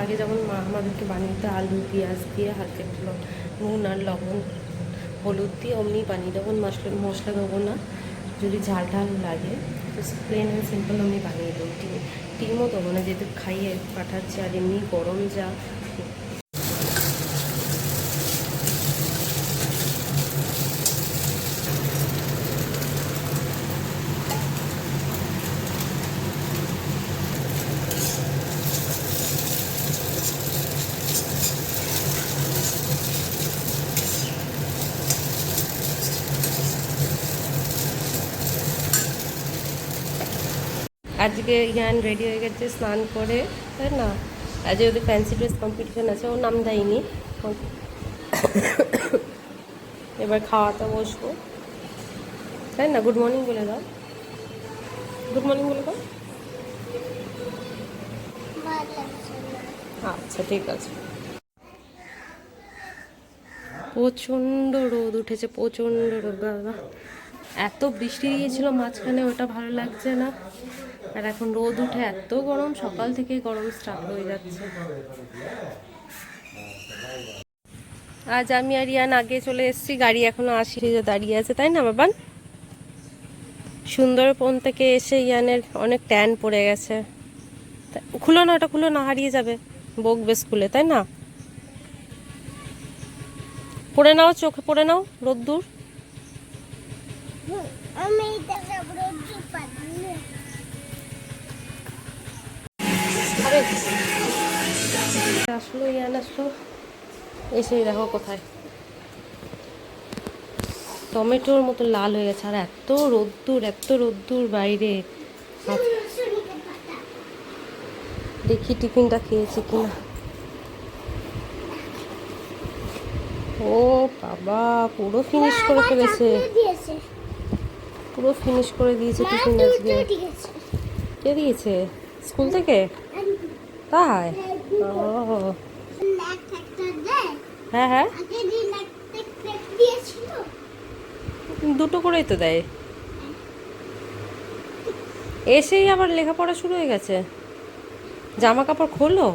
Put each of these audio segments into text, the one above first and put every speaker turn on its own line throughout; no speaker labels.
আগে যেমন মা আমাদেরকে বানিয়ে দিত আলু পেঁয়াজ দিয়ে হালকা একটু নুন আর লবণ হলুদ দিয়ে অমনি বানিয়ে দেবো, মশলা দেবো না, যদি ঝাল ঢাল লাগে তো প্লেন অ্যান্ড সিম্পল আমি বানিয়ে দেবো। ডিমও দেবো না, যেহেতু খাইয়ে পাঠাচ্ছে, আর এমনি গরম যা। আজকে ইয়ান রেডি হয়ে গেছে স্নান করে, তাই না? আজকে ওদের ফ্যান্সি ড্রেস কম্পিটিশন আছে, ওর নাম দেয়নি। এবার খাওয়াতে বসবো, তাই না? গুড মর্নিং বলে দাও, গুড মর্নিং বলে দাও। আচ্ছা ঠিক আছে। প্রচণ্ড রোদ উঠেছে, প্রচণ্ড রোদ বাবা। এত বৃষ্টি দিয়েছিল মাঝখানে, ওটা ভালো লাগছে না। আর এখন রোদ উঠে এত গরম, সকাল থেকে গরম স্টার্ট হয়ে যাচ্ছে। আজ আমি আর ইয়ান আগে চলে এসেছি, গাড়ি এখনো আসেনি, দাঁড়িয়ে আছে, তাই না বাবান? সুন্দরবন থেকে এসে ইয়ানের অনেক ট্যান পড়ে গেছে। খুলো না, ওটা খুলো না, হারিয়ে যাবে, বকবে স্কুলে, তাই না? পড়ে নাও, চোখে পড়ে নাও, রোদ্দুর। আসলো ইয়ান, আসলো, এসেই দেখো কোথায় টমেটোর মতো লাল হয়ে গেছে। আর এত রোদ্দুর, এত রোদ্দুর বাইরে। দেখি টিফিনটা খেয়েছি কিনা। ও বাবা, পুরো ফিনিশ করে ফেলেছে, পুরো ফিনিশ করে দিয়েছে টিফিন আজকে। কে দিয়েছে? স্কুল থেকে? তাই? ও হ্যাঁ হ্যাঁ, দুটো করেই তো দেয়। এসেই আবার লেখাপড়া শুরু হয়ে গেছে। জামা কাপড় খোলো।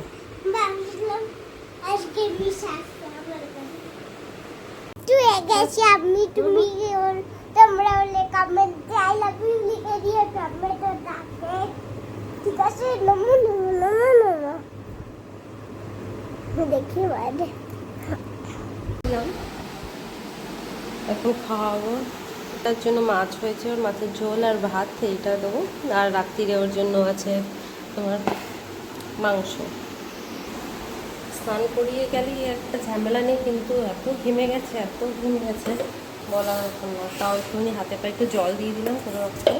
এখন খাওয়াবো, তার জন্য মাছ হয়েছে, ওর মাছের ঝোল আর ভাত এইটা দেবো। আর রাত্রিরে ওর জন্য আছে তোমার মাংস। স্নান করিয়ে গেলেই একটা ঝামেলা নেই, কিন্তু এত ঘেমে গেছে, এত ঘেমে গেছে বলার মতন না। তাও একটুখানি হাতে পায়ে একটু জল দিয়ে দিলাম কোনো রকম।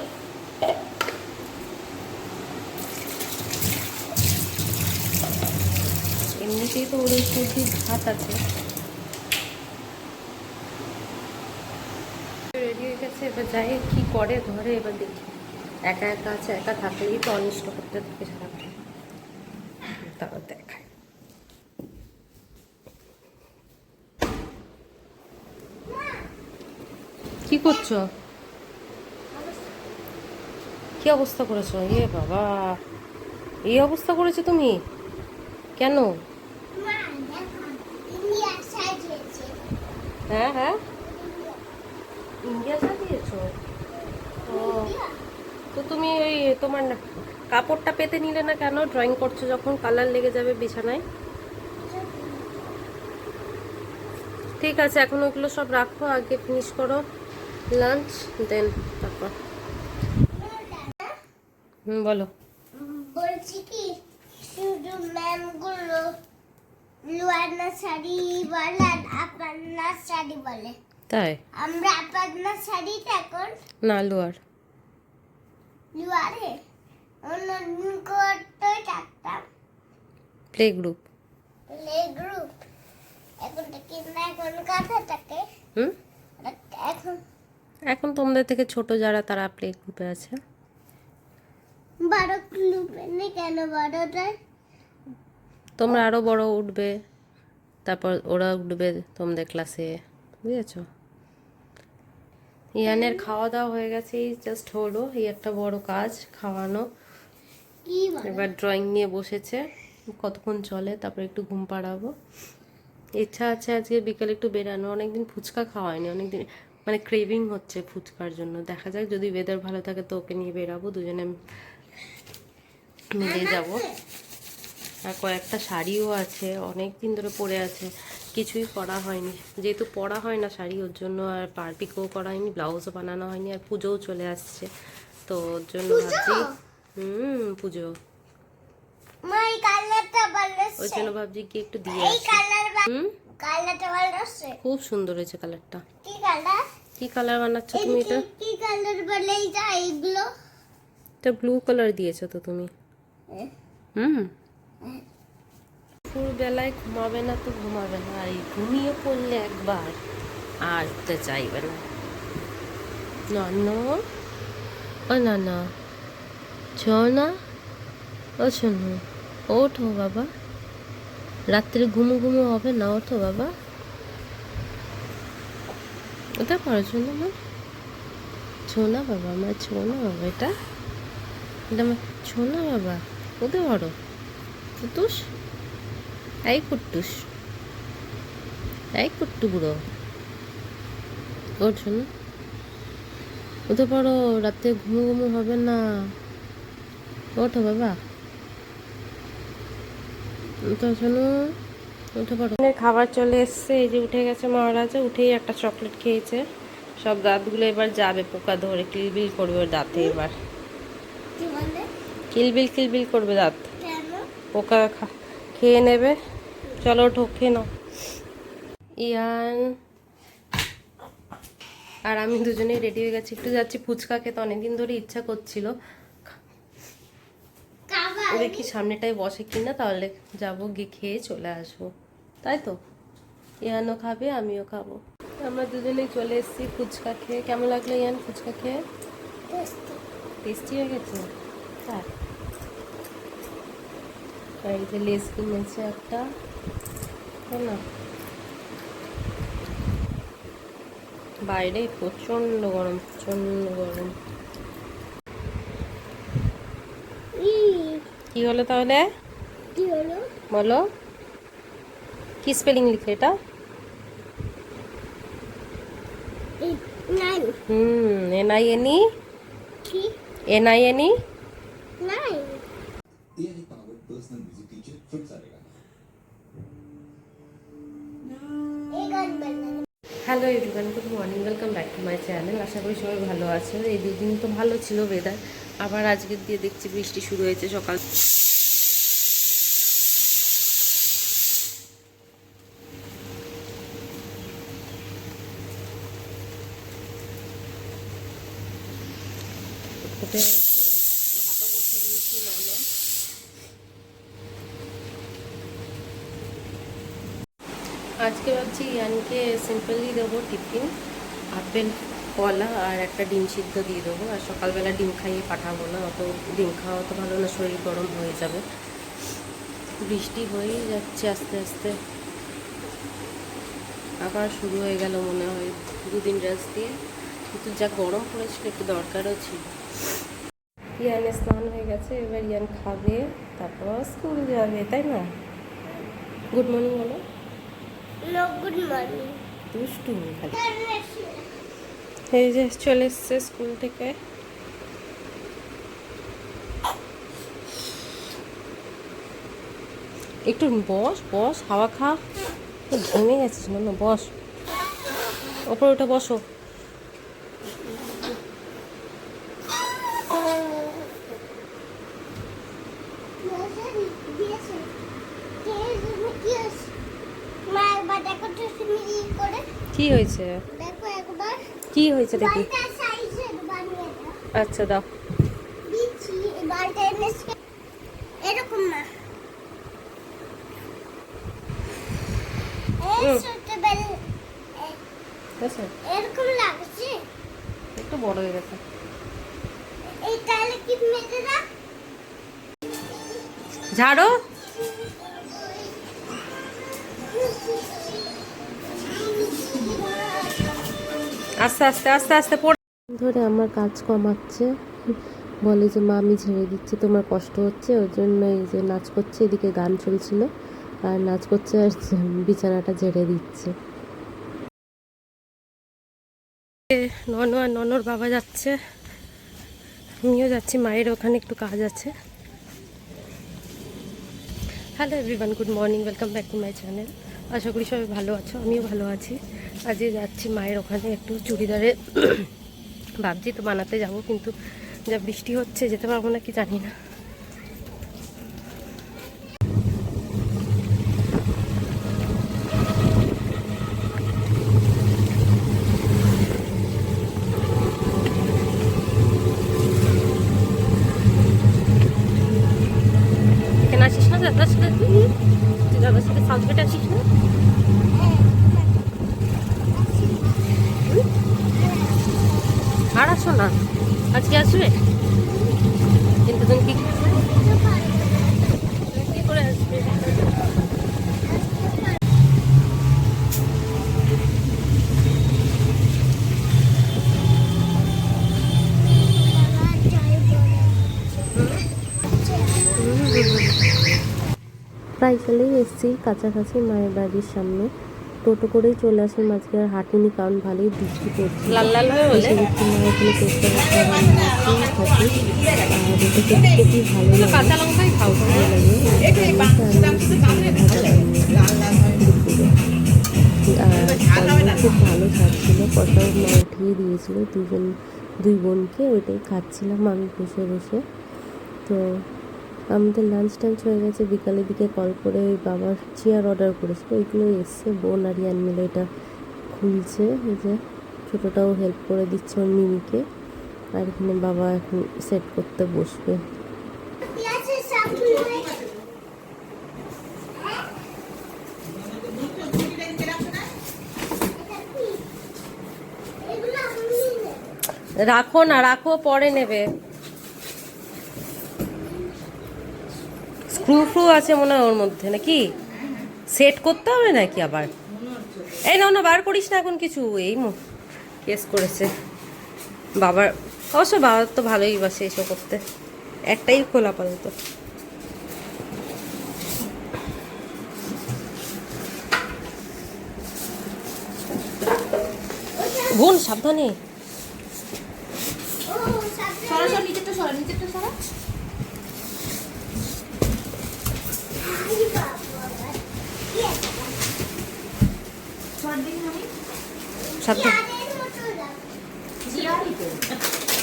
এমনিতেই তো ওদের সর্দি ভাত আছে। রেডি হয়ে গেছে, এবার যাই কি করে ঘরে, এবার দেখি। একা একা আছে, একা থাকলেই তো অনিষ্ট করতে থাকে সারাক্ষণ। তারপর দেখায়। কি করছো? কি অবস্থা করেছো? এ বাবা, এই অবস্থা করেছো তুমি কেন? হ্যাঁ হ্যাঁ, ইন্ডিয়া সাজিয়েছো? ও, তো তুমি ওই তোমার কাপড়টা পেতে নিলে না কেন? ড্রয়িং করছো যখন কালার লেগে যাবে বিছানায়। ঠিক আছে, এখন ওইগুলো সব রাখো, আগে ফিনিশ করো লাঞ্চ, দেন তারপর। বলো।
বলছি কি, শুধু ম্যামগুলো লুয়ানা শাড়ি বলে আর আপনার শাড়ি বলে।
তাই?
আমরা আপনার শাড়িটা এখন
না, লোয়ার।
লুয়ারে অন্য করতেই থাকতাম।
Play group.
প্লে গ্রুপ এখন কিনা এখন কথা থাকে।
হুম,
এখন
এখন তোমাদের থেকে ছোট যারা তারা প্লে গ্রুপে আছে।
12 গ্রুপে নেই কেন? 12টায়
তোমরা আরো বড় উঠবে, তারপর ওরা উঠবে তোমাদের ক্লাসে, বুঝেছো? ইয়ানের খাওয়া দাওয়া হয়ে গেছে, এই জাস্ট হলো, এই একটা বড় কাজ খাওয়ানো।
কি বলে?
এবার ড্রয়িং নিয়ে বসেছে, কতক্ষণ চলে, তারপরে একটু ঘুম পাড়াবো। ইচ্ছা আছে আজকে বিকেলে একটু বেরানো, অনেকদিন ফুচকা খাওয়া হয়নি, অনেকদিন মানে ক্রেভিং হচ্ছে ফুচকার জন্য। দেখা যাক, যদি ওয়েদার ভালো থাকে তো ওকে নিয়ে বেরাবো, দুজনে মিলে যাব। আর কয়েকটা শাড়িও আছে, অনেক দিন ধরে পরে আছে, কিছুই করা হয়নি। যেহেতু পরা হয় না শাড়ি, ওর জন্য আর পারপিকও করা হয়নি, ব্লাউজও বানানো হয়নি, আর পুজোও চলে আসছে, তো ওর জন্য ভাবছি পুজো,
মা এই কালারটা ভালো
ওই
আছে।
জন্য ভাবছি কি একটু দিয়ে
এই
আসি।
কালার
হুম,
কালারটা ভালো আছে।
খুব সুন্দর হয়েছে কালারটা।
কি কালার?
কি কালার বানাচ্ছ তুমি এটা?
কি কালার বলে এইটা এইগুলো?
এটা ব্লু কালার দিয়েছো তো তুমি। হুম, দুপুরবেলায় ঘুমাবে না তো ঘুমাবে না, আর এই ঘুমিয়ে পড়লে একবার আর উঠতে চাইবে না। ও না না, ও শোনো, ওঠো বাবা, রাত্রে ঘুমো ঘুমো হবে না, ওঠো বাবা, ওটা পারো শোনো আমার, ছোনা বাবা, আমার ছোনা বাবা, এটা এটা আমার ছোনা বাবা, ওতে পারো কুটুস, এই কুট্টুস, এই কুট্টু বুড়ো, ওঠ শোনো, ওতে পারো, রাতে ঘুমো ঘুমো হবে না, ওঠো বাবা, তো শোনো, উঠে পড়ো। খাবার চলে এসছে, এই যে উঠে গেছে মহারাজা, উঠেই একটা চকলেট খেয়েছে। সব দাঁতগুলো এবার যাবে, পোকা ধরে কিলবিল করবে ওর দাঁতে, এবার
কি বলে?
কিলবিল করবে দাঁত,
কেন?
পোকা খেয়ে নেবে। চলো ওঠো, খেয়ে নাও। ইয়ান আর আমি দুজনেই রেডি হয়ে গেছি, একটু যাচ্ছি ফুচকা খেতে, অনেকদিন ধরে ইচ্ছা করছিল।
খাবার
দেখি সামনেটায় বসে কিনা, তাহলে যাবো, গিয়ে খেয়ে চলে আসবো, তাই তো। ইয়ানও খাবে, আমিও খাবো। আমরা দুজনেই চলে এসেছি ফুচকা খেয়ে। কেমন লাগলো ইয়ান ফুচকা খেয়ে? টেস্টি হয়ে গেছে, তাই। আর এই যে লেস কিনেছে একটা, তাই না। বাইরে প্রচন্ড গরম, প্রচন্ড গরম। কি হলো তাহলে,
কি হলো?
বলো, কি স্পেলিং লিখলে এটা?
নাই
NINE,
কি
NINE।
নাই
AI powered personal music teacher from Sarega.
এই গান বাজনা
hello everyone, good morning, welcome back to my channel. আশা করি সবাই ভালো আছে। এই দুদিন তো ভালো ছিল ওয়েদার, আবার আজকের দিয়ে দেখছি বৃষ্টি শুরু হয়েছে সকাল। ভাতও বসিয়ে দিয়েছি নরম। আজকে ভাবছি ইয়ানকে সিম্পলি দেবো টিফিন, আপেল কলা আর একটা ডিম সিদ্ধ দিয়ে দেবো। আর সকালবেলা ডিম খাইয়ে পাঠাবো না, অত ডিম খাওয়া তো ভালো না, শরীর গরম হয়ে যাবে। বৃষ্টি হয়েই যাচ্ছে আস্তে আস্তে, আবার শুরু হয়ে গেল মনে হয়, দুদিন রেস্ট দিয়ে। কিন্তু যা গরম পড়েছিল একটু দরকারও ছিল। ইয়ানের স্নান হয়ে গেছে, এবার ইয়ান খাবে, তারপর স্কুল যাবে, তাই না। গুড মর্নিং বলো।
নো গুড মর্নিং
দুষ্টু খালি। এই যে চলে এসছে স্কুল থেকে। একটু বস বস, হাওয়া খা, ঘেমে গেছিস না, বস, ওপরে ওটা বসো।
মা একবার দেখো তো তুমি করে
কি হয়েছে,
দেখো একবার
কি হয়েছে দেখি।
বালটা সাইজের বানিয়ে দাও।
আচ্ছা দাও।
দিচ্ছি বালটা এনেছে এরকম না, এই ছোট বেল
আচ্ছা,
এরকম লাগছে।
একটু বড় হয়ে গেছে।
এই তাহলে কি মেরে রাখ।
ঝাড়ো। আস্তে আস্তে আস্তে আস্তে পড়ে ধরে আমার কাজ কমাচ্ছে, বলে যে মা আমি ঝেড়ে দিচ্ছি, তোমার কষ্ট হচ্ছে, ওর জন্য এই যে নাচ করছে, এদিকে গান চলছিল আর নাচ করছে আর বিছানাটা ঝেড়ে দিচ্ছে। ননু আর ননর বাবা যাচ্ছে, আমিও যাচ্ছি, মায়ের ওখানে একটু কাজ আছে। Hello everyone, good morning, welcome back to my channel. আশা করি সবাই ভালো আছো, আমিও ভালো আছি। আজকে যাচ্ছি মায়ের ওখানে একটু চুড়িদারে ভাবছি তো বানাতে যাব, কিন্তু যা বৃষ্টি হচ্ছে যেতে পারবো না কি জানি না। এখানে আসিস না দাদার সাথে? তুই দাদার সাথে সাউথগেটে আসিস না? আর আসো না, আজকে আসবে? কিন্তু তুমি কি করে আসবে? প্রায় চলেই এসেছি কাছাকাছি মায়ের বাড়ির সামনে। টোটো করেই চলে আসলাম, আজকে আর হাঁটিনি কারণ ভালোই বৃষ্টি পড়ছে। লাল লাল হয়ে বলে মা এখানে চেষ্টা করতে থাকি আর এটা খেতে খুবই ভালো লাগে, কাঁচা লঙ্কাই খাও ভালো লাগে। আর খুব ভালো ছাড়ছিল, কষাও মা উঠিয়ে দিয়েছিল, দুই বোনকে ওইটাই খাচ্ছিলাম আমি বসে বসে। তো আমাদের লাঞ্চ টাঞ্চ হয়ে গেছে, বিকালের দিকে কল করে ওই বাবার চেয়ার অর্ডার করেছিল, ওইগুলো এসছে, বোন আর ইয়ান মিলে এটা খুলছে। এই যে ছোটোটাও হেল্প করে দিচ্ছে ওর মিমিকে, আর এখানে বাবা এখন সেট করতে বসবে। রাখো না, রাখো, পরে নেবে। স্ক্রু ফ্রু আছে মনে হয় ওর মধ্যে, নাকি সেট করতে হবে নাকি আবার? এই না বার করিস না এখন কিছু, এই কেস করেছে বাবার। অবশ্য বাবার তো ভালোই বাসে এসব করতে, একটাই খোলা আপাতত। বোন সাবধানে। সাবধান।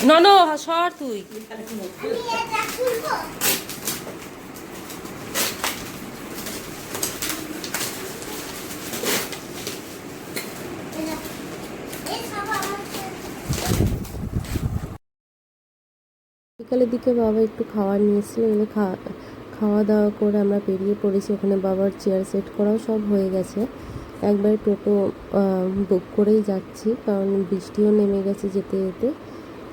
ননো সর তুই। বিকালের দিকে বাবা একটু খাবার নিয়েছিল, এগুলো খাওয়া দাওয়া করে আমরা বেরিয়ে পড়েছি। ওখানে বাবার চেয়ার সেট করাও সব হয়ে গেছে। একবার টোটো বুক করেই যাচ্ছি কারণ বৃষ্টিও নেমে গেছে যেতে যেতে।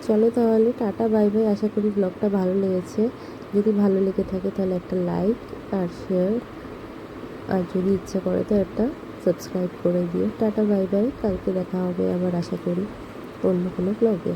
চলো তাহলে, টাটা বাই বাই। আশা করি ব্লগটা ভালো লেগেছে, যদি ভালো লেগে থাকে তাহলে একটা লাইক আর শেয়ার, আর যদি ইচ্ছা করে তো একটা সাবস্ক্রাইব করে দিও। টাটা বাই বাই, কালকে দেখা হবে আবার আশা করি অন্য কোনো ব্লগে।